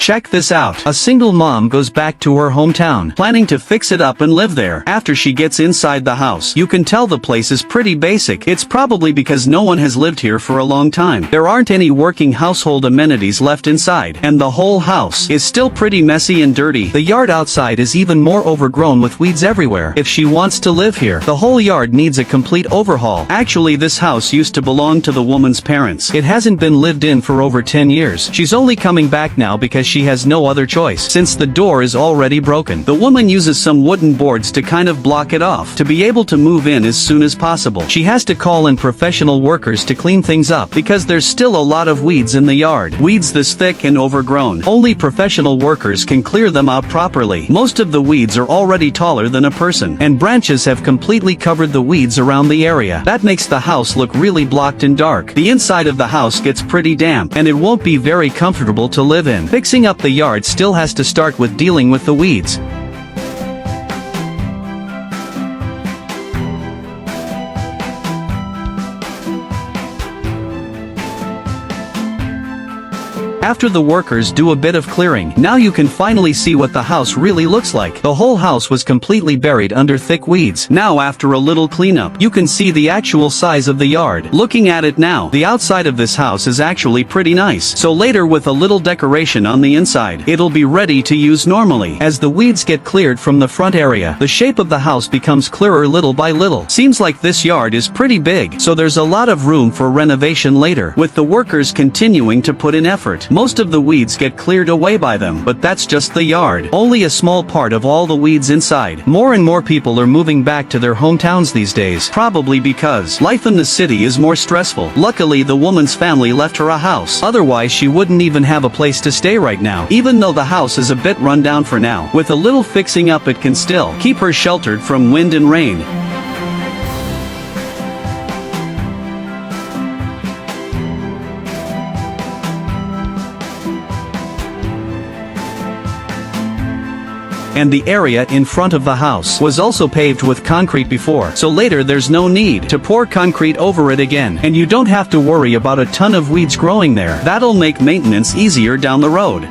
Check this out. A single mom goes back to her hometown, planning to fix it up and live there. After she gets inside the house, you can tell the place is pretty basic. It's probably because no one has lived here for a long time. There aren't any working household amenities left inside, and the whole house is still pretty messy and dirty. The yard outside is even more overgrown with weeds everywhere. If she wants to live here, the whole yard needs a complete overhaul. Actually, this house used to belong to the woman's parents. It hasn't been lived in for over 10 years. She's only coming back now because she has no other choice, since the door is already broken. The woman uses some wooden boards to kind of block it off, to be able to move in as soon as possible. She has to call in professional workers to clean things up, because there's still a lot of weeds in the yard. Weeds this thick and overgrown. Only professional workers can clear them out properly. Most of the weeds are already taller than a person, and branches have completely covered the weeds around the area. That makes the house look really blocked and dark. The inside of the house gets pretty damp, and it won't be very comfortable to live in. Fixing up the yard still has to start with dealing with the weeds. After the workers do a bit of clearing, now you can finally see what the house really looks like. The whole house was completely buried under thick weeds. Now after a little cleanup, you can see the actual size of the yard. Looking at it now, the outside of this house is actually pretty nice. So later, with a little decoration on the inside, it'll be ready to use normally. As the weeds get cleared from the front area, the shape of the house becomes clearer little by little. Seems like this yard is pretty big, so there's a lot of room for renovation later, with the workers continuing to put in effort. Most of the weeds get cleared away by them, but that's just the yard. Only a small part of all the weeds inside. More and more people are moving back to their hometowns these days, probably because life in the city is more stressful. Luckily, the woman's family left her a house. Otherwise, she wouldn't even have a place to stay right now. Even though the house is a bit run down for now, with a little fixing up, it can still keep her sheltered from wind and rain. And the area in front of the house was also paved with concrete before, so later there's no need to pour concrete over it again, and you don't have to worry about a ton of weeds growing there. That'll make maintenance easier down the road.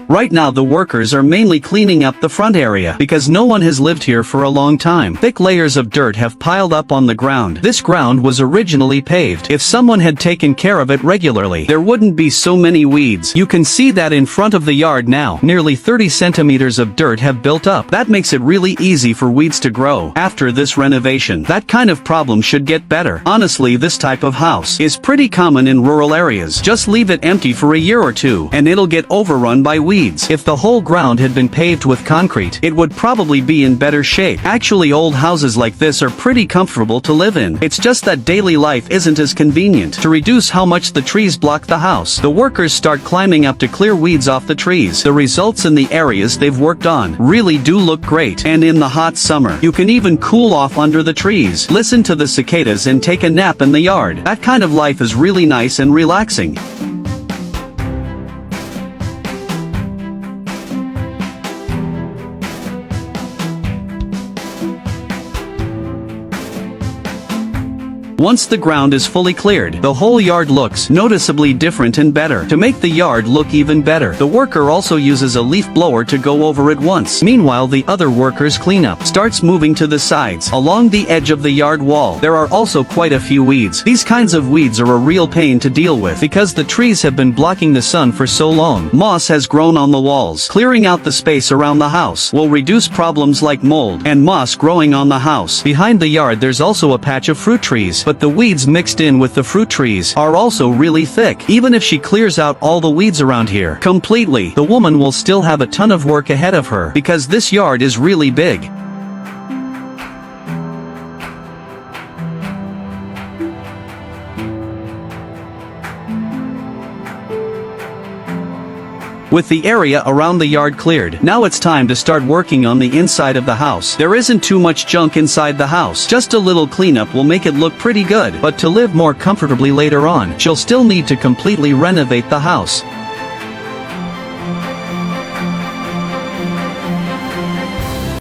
Right now the workers are mainly cleaning up the front area, because no one has lived here for a long time. Thick layers of dirt have piled up on the ground. This ground was originally paved. If someone had taken care of it regularly, there wouldn't be so many weeds. You can see that in front of the yard now. Nearly 30 centimeters of dirt have built up. That makes it really easy for weeds to grow. After this renovation, that kind of problem should get better. Honestly, this type of house is pretty common in rural areas. Just leave it empty for a year or two, and it'll get overrun by weeds. If the whole ground had been paved with concrete, it would probably be in better shape. Actually, old houses like this are pretty comfortable to live in. It's just that daily life isn't as convenient. To reduce how much the trees block the house, the workers start climbing up to clear weeds off the trees. The results in the areas they've worked on really do look great. And in the hot summer, you can even cool off under the trees, listen to the cicadas, and take a nap in the yard. That kind of life is really nice and relaxing. Once the ground is fully cleared, the whole yard looks noticeably different and better. To make the yard look even better, the worker also uses a leaf blower to go over it once. Meanwhile, the other workers' cleanup starts moving to the sides, along the edge of the yard wall. There are also quite a few weeds. These kinds of weeds are a real pain to deal with, because the trees have been blocking the sun for so long. Moss has grown on the walls. Clearing out the space around the house will reduce problems like mold and moss growing on the house. Behind the yard, there's also a patch of fruit trees, but the weeds mixed in with the fruit trees are also really thick. Even if she clears out all the weeds around here completely, the woman will still have a ton of work ahead of her, because this yard is really big. With the area around the yard cleared, now it's time to start working on the inside of the house. There isn't too much junk inside the house. Just a little cleanup will make it look pretty good, but to live more comfortably later on, she'll still need to completely renovate the house.